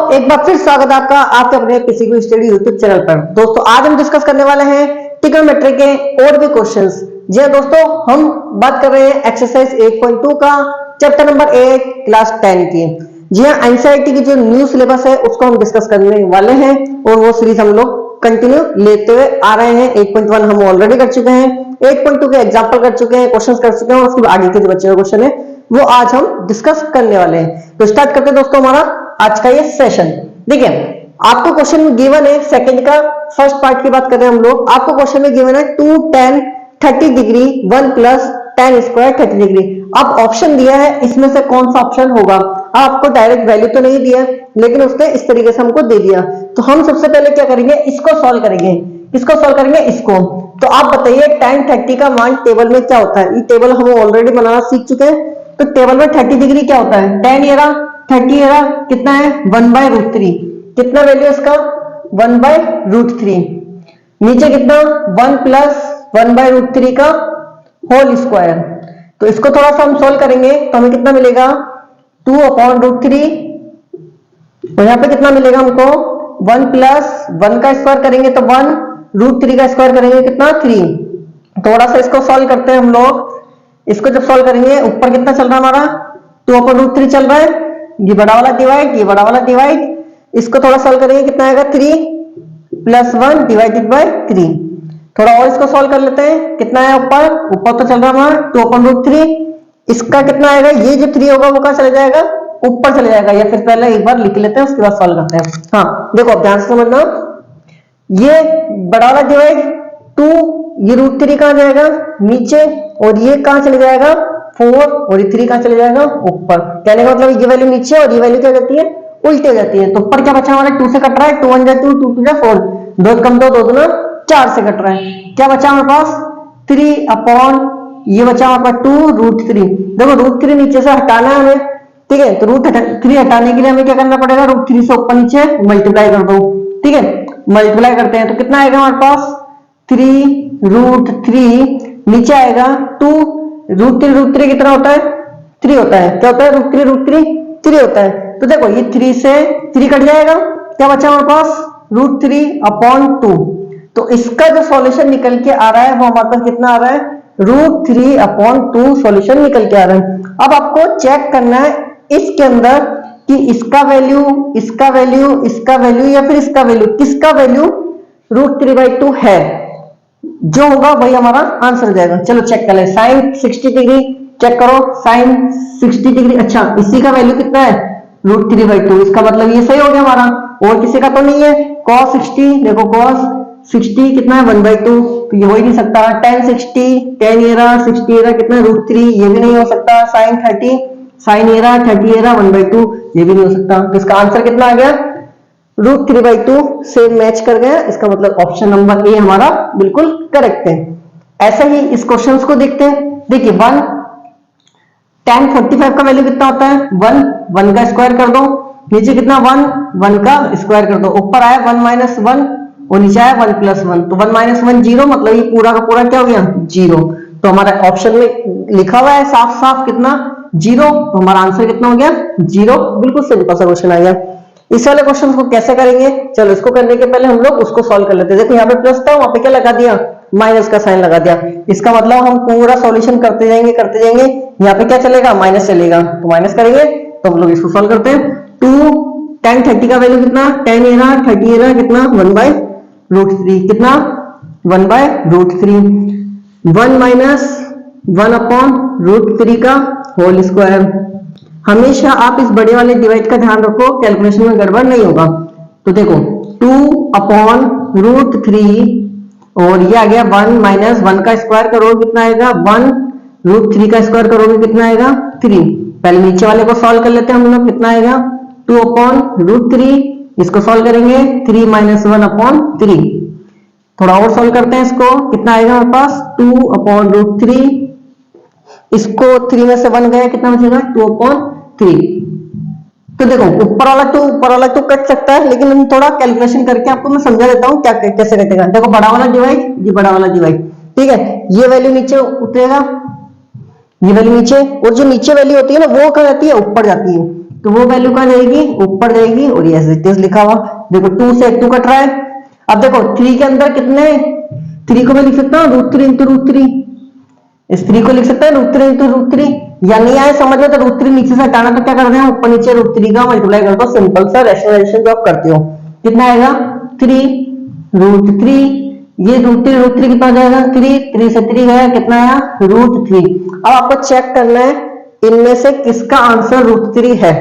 एक बार फिर स्वागत है आपका आपके अपने किसी भी स्टडी यूट्यूब चैनल पर। दोस्तों आज हम डिस्कस करने वाले हैं ट्रिग्नोमेट्री के और भी क्वेश्चंस। जी हाँ दोस्तों, हम बात कर रहे हैं एक्सरसाइज 8.2 का चैप्टर नंबर 8 क्लास 10 की। जी हाँ, एनसीईआरटी की जो न्यू सिलेबस है उसको हम डिस्कस करने वाले हैं और वो सीरीज हम लोग कंटिन्यू लेते हुए आ रहे हैं। 8.1 हम ऑलरेडी कर चुके हैं, 8.2 के एग्जाम्पल कर चुके हैं, क्वेश्चन कर चुके हैं और उसके आगे के जो बच्चे का क्वेश्चन है वो आज हम डिस्कस करने वाले हैं। तो स्टार्ट करते हैं दोस्तों हमारा आज का ये सेशन। देखिए आपको क्वेश्चन गिवन है, सेकंड का फर्स्ट पार्ट की बात कर रहे हैं हम लोग। आपको क्वेश्चन में गिवन है 2 tan 30 degree 1 plus tan square 30 degree. अब ऑप्शन दिया है, इसमें से कौन सा ऑप्शन होगा। आपको डायरेक्ट वैल्यू तो नहीं दिया लेकिन उसने इस तरीके से हमको दे दिया। तो हम सबसे पहले क्या करेंगे, इसको सॉल्व करेंगे। इसको सॉल्व करेंगे इसको। तो आप बताइए tan 30 का मान टेबल में क्या होता है। ये टेबल हम ऑलरेडी बनाना सीख चुके हैं। तो टेबल में 30 डिग्री क्या होता है, tan ये रहा 30 ये रहा, कितना है 1/√3। कितना वैल्यू इसका 1/√3। नीचे कितना 1 प्लस 1/√3 का होल स्क्वायर। तो इसको थोड़ा सा हम सोल्व करेंगे तो हमें कितना मिलेगा 2/√3। और यहाँ पे कितना मिलेगा हमको 1 प्लस 1 का स्क्वायर करेंगे तो 1√3 का स्क्वायर करेंगे कितना 3। थोड़ा सा इसको सोल्व करते हैं हम लोग। इसको जब सोल्व करेंगे ऊपर कितना चल रहा है हमारा 2/√3 चल रहा है। ये बड़ा वाला डिवाइड, ये बड़ा वाला डिवाइड। इसको थोड़ा सोल्व करेंगे कितना आएगा 3 + 1 डिवाइडेड बाय 3। थोड़ा और इसको सोल्व कर लेते हैं। कितना है ऊपर तो चल रहा है हमारा 2/√3। इसका कितना आएगा, ये जो 3 होगा वो कहां चले जाएगा, ऊपर चले जाएगा। या फिर पहले एक बार लिख लेते हैं उसके बाद सोल्व करते हैं। हाँ देखो अब ध्यान से समझना, ये बड़ा वाला डिवाइड 2, ये √3 कहां जाएगा नीचे और ये कहां चले जाएगा 4 और ये 3 कहां चले जाएगा ऊपर। कहने का मतलब ये वैल्यू नीचे और ये वैल्यू क्या जाती है उल्टे हो जाती है। तो ऊपर क्या बचा हमारा 2 से कट रहा है, 2 1 जा 2, 2 2 जा 4, 2 कम 2 2 दूना 4 से कट रहा है। क्या बचा हमारे पास 3 ये बचा हमारे पास 2√3। देखो √3 नीचे से हटाना है हमें, ठीक है। तो √3 हटाने के लिए हमें क्या करना पड़ेगा, √3 से ऊपर नीचे मल्टीप्लाई कर दो, ठीक है। मल्टीप्लाई करते हैं तो कितना आएगा हमारे पास 3√3। नीचे आएगा 2, √3 कितना होता है 3 होता है। क्या होता है √3 3 होता है। तो देखो ये 3 से 3 कट जाएगा, क्या बचा हमारे पास √3/2। तो इसका जो सॉल्यूशन निकल के आ रहा है वो हमारे पास कितना आ रहा है √3/2 सॉल्यूशन निकल के आ रहा है। अब आपको चेक करना है इसके अंदर कि इसका वैल्यू, इसका वैल्यू, इसका वैल्यू या फिर इसका वैल्यू, किसका वैल्यू √3/2 है। जो होगा वही हमारा आंसर हो जाएगा। चलो चेक कर ले। sin 60 डिग्री चेक करो, sin 60 डिग्री। अच्छा इसी का वैल्यू कितना है √3/2। इसका मतलब ये सही हो गया हमारा, और किसी का तो नहीं है। cos 60 देखो, cos 60 कितना है 1/2, तो ये हो ही नहीं सकता। tan 60 tan ये रहा 60 ये रहा कितना √3, ये भी नहीं हो सकता। sin 30 sin ये रहा 30 ये रहा 1/2, ये भी नहीं हो सकता। तो इसका आंसर कितना आ गया √3/2 से मैच कर गया। इसका मतलब ऑप्शन नंबर ए हमारा बिल्कुल करेक्ट है। ऐसा ही इस क्वेश्चन को देखते हैं। देखिए 1 tan 45 का वैल्यू कितना होता है 1 का स्क्वायर कर दो, नीचे कितना 1 का स्क्वायर कर दो। ऊपर आया 1 - 1 और नीचे आया 1 + 1, तो 1 - 1 0, मतलब ये पूरा का पूरा क्या हो गया 0। तो हमारा ऑप्शन में लिखा हुआ है साफ साफ कितना 0, तो हमारा आंसर कितना हो गया 0। बिल्कुल सिंपल सा क्वेश्चन आ गया। इस वाले क्वेश्चन को कैसे करेंगे, चलो इसको करने के पहले हम लोग उसको सॉल्व कर लेते हैं। देखो यहाँ पे प्लस था, वहां पे क्या लगा दिया माइनस का साइन लगा दिया। इसका मतलब हम पूरा सॉल्यूशन करते जाएंगे करते जाएंगे। यहाँ पे क्या चलेगा माइनस चलेगा, तो माइनस करेंगे। तो हम लोग इसको सॉल्व करते हैं। 2 tan 30 का वैल्यू कितना tan ये रहा 30 ये रहा कितना 1/√3, कितना 1/√3। 1 - 1/√3 का होल स्क्वायर। हमेशा आप इस बड़े वाले डिवाइड का ध्यान रखो, कैलकुलेशन में गड़बड़ नहीं होगा। तो देखो 2/√3 और ये आ गया 1 - 1 का स्क्वायर करोगे कितना आएगा 1√3 का स्क्वायर करोगे कितना आएगा 3। पहले नीचे वाले को सॉल्व कर लेते हैं हम लोग। कितना आएगा 2/√3। इसको सॉल्व करेंगे 3 - 1/3। थोड़ा और सॉल्व करते हैं इसको। कितना आएगा हमारे पास 2/√3। इसको 3 में से 1 गया, कितना बचेगा 2/3। तो देखो ऊपर वाला तो कट सकता है, लेकिन हम थोड़ा कैलकुलेशन करके आपको मैं समझा देता हूँ क्या कैसे कटेगा। देखो बड़ा वाला डिवाइड, ये बड़ा वाला डिवाइड, ठीक है। ये वैल्यू नीचे उतरेगा, ये वैल्यू नीचे, और जो नीचे वैल्यू होती है ना वो कहाँ जाती है ऊपर जाती है। तो वो वैल्यू कहाँ जाएगी, ऊपर जाएगी, और ये एज इट इज लिखा हुआ। देखो 2 से 2 कट रहा है। अब देखो 3 के अंदर कितने, 3 को मैं लिख सकता हूँ √3 इंटू √3, इस 3 को लिख सकते हैं √3 इंटू √3, या नहीं आए समझ में तो √3 नीचे से हटाना, तो क्या करते हैं ऊपर नीचे √3 का मल्टीप्लाई कर दो, सिंपल सा रैशनलाइजेशन जो आप करते हो। कितना आएगा 3 √3, ये √3 कितना हो जाएगा 3 से 3 गया, कितना आया √3। अब आपको चेक करना है इनमें से किसका आंसर √3 है।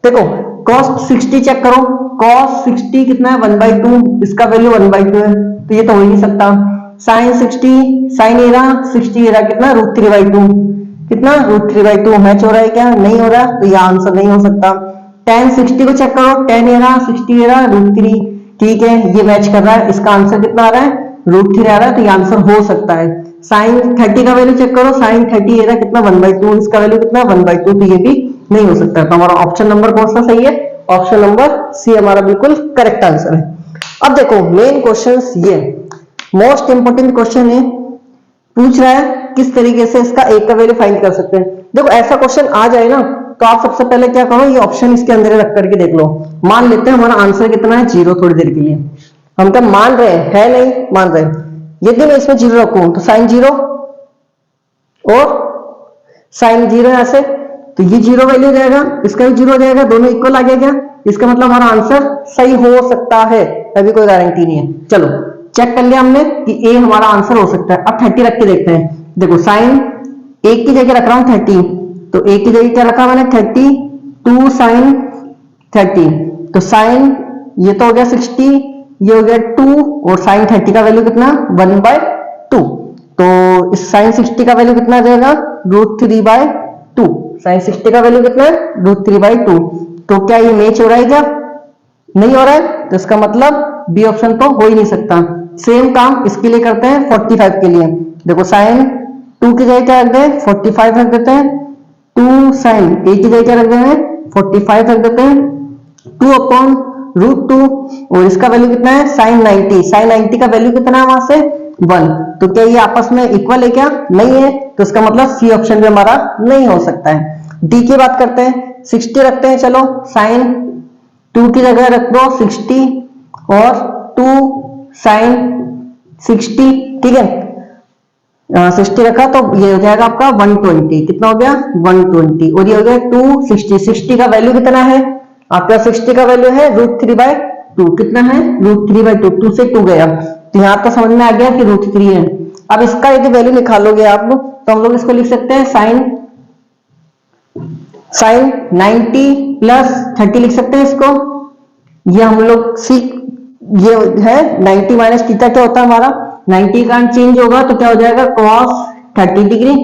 देखो cos 60 चेक करो, cos 60 कितना है 1/2, इसका वैल्यू 1/2 है, तो ये तो हो ही नहीं सकता। sin 60, sin एरा 60 एरा कितना √3/2, कितना √3/2 मैच हो रहा है क्या, नहीं हो रहा, तो ये आंसर नहीं हो सकता। tan 60 को चेक करो, tan एरा 60 एरा √3, ठीक है ये मैच कर रहा है, इसका आंसर कितना आ रहा है √3 आ रहा है, तो ये आंसर हो सकता है। sin 30 का वैल्यू चेक करो, sin 30 एरा कितना 1/2, इसका वैल्यू कितना 1/2, तो ये भी नहीं हो सकता। तो हमारा ऑप्शन नंबर कौन सा सही है, ऑप्शन नंबर सी हमारा बिल्कुल करेक्ट आंसर है। अब देखो मेन क्वेश्चन ये मोस्ट इंपोर्टेंट क्वेश्चन है, पूछ रहा है किस तरीके से इसका एक का वैल्यू फाइंड कर सकते हैं। देखो ऐसा क्वेश्चन आ जाए ना, तो आप सबसे पहले क्या करो, ये ऑप्शन इसके अंदर रख करके देख लो। मान लेते हैं हमारा आंसर कितना है 0, थोड़ी देर के लिए हम क्या मान रहे हैं, है नहीं मान रहे हैं। यदि मैं इसमें 0 रखूं तो sin 0 और sin 0 यहां से, तो ये 0 वैल्यू हो जाएगा, इसका भी 0 हो जाएगा, दोनों इक्वल आ गया, इसका मतलब हमारा आंसर सही हो सकता है, अभी कोई गारंटी नहीं है। चलो चेक कर लिया हमने कि ए हमारा आंसर हो सकता है। अब 30 रख के देखते हैं। देखो साइन एक की जगह रख रहा हूं 30, तो एक की जगह क्या रखा मैंने 30, 2 sin 30, तो साइन ये तो हो गया 60, ये हो गया 2, और साइन 30 का वैल्यू कितना 1/2, तो इस साइन 60 का वैल्यू कितना आ जाएगा √3/2, साइन 60 का वैल्यू कितना है √3/2। तो क्या ये मैच हो रहा है क्या, नहीं हो रहा है, तो इसका मतलब बी ऑप्शन तो हो ही नहीं सकता। सेम काम इसके लिए करते हैं 45 के लिए। देखो साइन 2 की जगह क्या रख दें 45 रख देते हैं, 2 साइन ए की जगह क्या रख देंगे 45 रख देते हैं, 2/√2, और इसका वैल्यू कितना है साइन 90, साइन 90 का वैल्यू कितना है वहां से 1, तो क्या ये आपस में इक्वल है क्या, नहीं है, तो इसका मतलब सी ऑप्शन भी हमारा नहीं हो सकता है। डी की बात करते हैं, 60 रखते हैं, चलो साइन 2 की जगह रख दो 60 और 2 साइन 60, ठीक है 60 रखा तो ये हो जाएगा आपका 120, कितना हो गया 120, और ये हो गया 260, 60 का वैल्यू कितना है आपका 60 का वैल्यू है √3/2, कितना है √3/2, 2 से 2 गया, तो यहां तो समझ में आ गया कि √3 है। अब इसका यदि वैल्यू निकालोगे आप तो हम लोग इसको लिख सकते हैं साइन 90 प्लस 30 लिख सकते हैं इसको, ये हम लोग सीख, ये है 90 माइनस थीटा क्या होता है हमारा 90 का चेंज होगा तो क्या हो जाएगा cos 30 डिग्री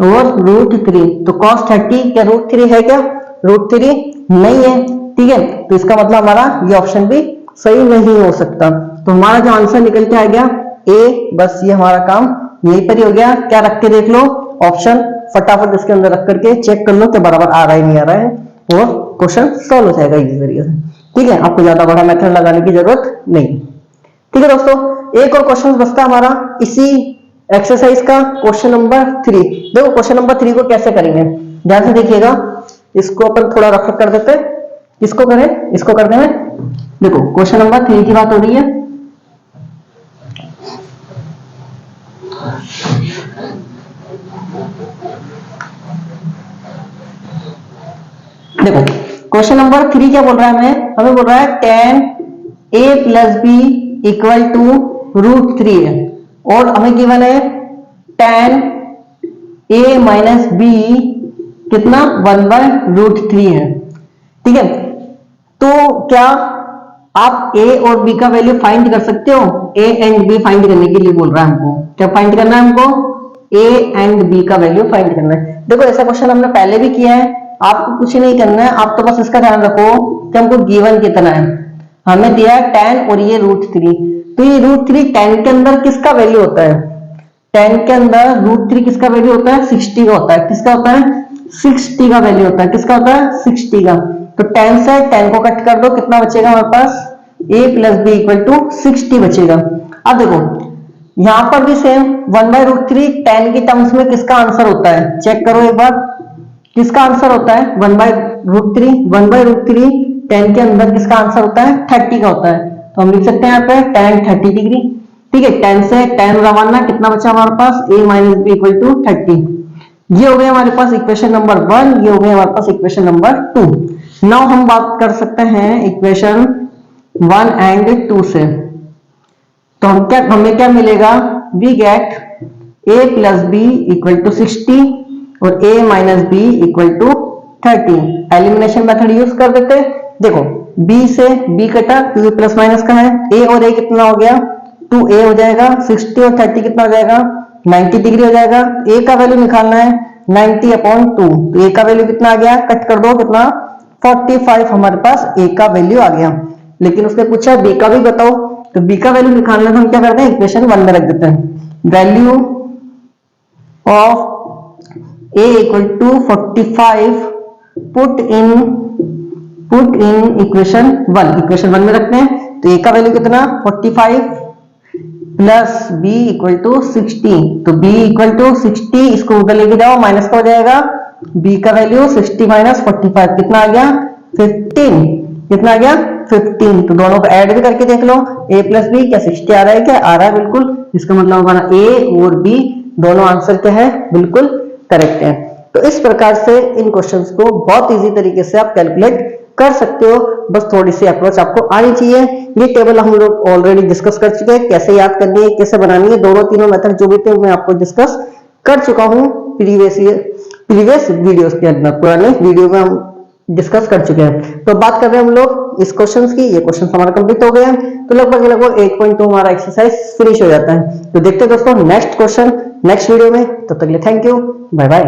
और √3, तो cos 30 क्या √3 है क्या, √3 नहीं है, ठीक है, तो इसका मतलब हमारा ये ऑप्शन भी सही नहीं हो सकता। तो हमारा जो आंसर निकल के आ गया ए, बस ये हमारा काम यहीं पर ही हो गया। क्या रख के देख लो ऑप्शन, फटाफट उसके अंदर रख करके चेक कर लो कि बराबर आ रहा है नहीं आ रहा है, और क्वेश्चन सॉल्व हो जाएगा इस तरीके से, ठीक है, आपको ज्यादा बड़ा मेथड लगाने की जरूरत नहीं। ठीक है दोस्तों, एक और क्वेश्चन बचता है हमारा इसी एक्सरसाइज का, क्वेश्चन नंबर 3। देखो क्वेश्चन नंबर 3 को कैसे करेंगे, ध्यान से देखिएगा, इसको अपन थोड़ा रफ कर देते हैं, इसको करें, इसको करते हैं। देखो क्वेश्चन नंबर 3 की बात हो रही है, देखो क्वेश्चन नंबर 3 क्या बोल रहा है हमें बोल रहा है tan a plus B equal to √3 है, और हमें गिवन है tan a माइनस बी कितना 1/√3 है, ठीक है। तो क्या आप a और b का वैल्यू फाइंड कर सकते हो, a एंड b फाइंड करने के लिए बोल रहा है हमको, क्या फाइंड करना है हमको a एंड b का वैल्यू फाइंड करना है। देखो ऐसा क्वेश्चन हमने पहले भी किया है, आपको कुछ नहीं करना है, आप तो बस इसका ध्यान रखो कि हमको गिवन कितना है, हमें दिया है tan और ये √3, तो ये √3 tan के अंदर किसका वैल्यू होता है, tan के अंदर √3 किसका वैल्यू होता है 60 का होता है, किसका होता है 60 का वैल्यू होता है, किसका होता है 60 का, तो tan से tan को कट कर दो, कितना बचेगा हमारे पास a plus B equal to 60 बचेगा। अब देखो यहां पर भी सेम 1/√3 tan की टर्म्स में किसका आंसर होता है, चेक करो एक बार, किसका आंसर होता है 1/√3। 1/√3 10 के अंदर किसका आंसर होता है 30 का होता है। तो हम लिख सकते हैं यहाँ पे tan 30 डिग्री। ठीक है, 10 से 10 रवाना कितना बचा हमारे पास a minus B equal to 30। ये हो गया हमारे पास इक्वेशन नंबर 1, ये हो गया हमारे पास इक्वेशन नंबर 2। नाउ हम बात कर सकते हैं इक्वेशन 1 एंड 2 से। तो हमें क्या मिलेगा, we get a plus B equal to 60 और a minus B equal to 30। Elimination method use कर देते हैं। देखो b से b कटा क्योंकि प्लस माइनस का है, a और a कितना हो गया 2a हो जाएगा, 60 और 30 कितना हो जाएगा 90 डिग्री हो जाएगा। a का वैल्यू निकालना है 90/2, तो a का वैल्यू कितना आ गया, कट कर दो कितना 45 हमारे पास a का वैल्यू आ गया। लेकिन उसने पूछा b का भी बताओ, तो b का वैल्यू निकालना तो हम क्या करते हैं इक्वेशन 1 में रख देते हैं। Value of a equal to 45 put in equation 1 में रखते हैं। तो a का वैल्यू कितना 45 प्लस b इक्वल टू 60। तो b इक्वल टू 60 इसको उधर लेके जाओ माइनस का हो जाएगा, b का वैल्यू 60 माइनस 45 कितना आ गया 15। कितना आ गया 15। तो दोनों को ऐड भी करके देख लो, a प्लस बी क्या 60 आ रहा है, क्या आ रहा है बिल्कुल। इसका मतलब हमारा a और b दोनों आंसर क्या है बिल्कुल करेक्ट है। तो इस प्रकार से इन क्वेश्चंस को बहुत इजी तरीके से आप कैलकुलेट कर सकते हो, बस थोड़ी सी अप्रोच आपको आनी चाहिए। ये टेबल हम लोग ऑलरेडी डिस्कस कर चुके हैं, कैसे याद करनी है कैसे बनानी है, दोनों तीनों मेथड जो भी थे मैं आपको डिस्कस कर चुका हूँ प्रीवियस वीडियोस के अंदर, पुराने वीडियो में हम डिस्कस कर चुके हैं। तो बात कर रहे हैं हम लोग इस क्वेश्चन की, ये क्वेश्चन हमारा कंप्लीट हो गया। तो लगभग 8.2 हमारा एक्सरसाइज फिनिश हो जाता है। तो देखते हैं दोस्तों नेक्स्ट क्वेश्चन नेक्स्ट वीडियो में। तब तक के लिए थैंक यू, बाय बाय।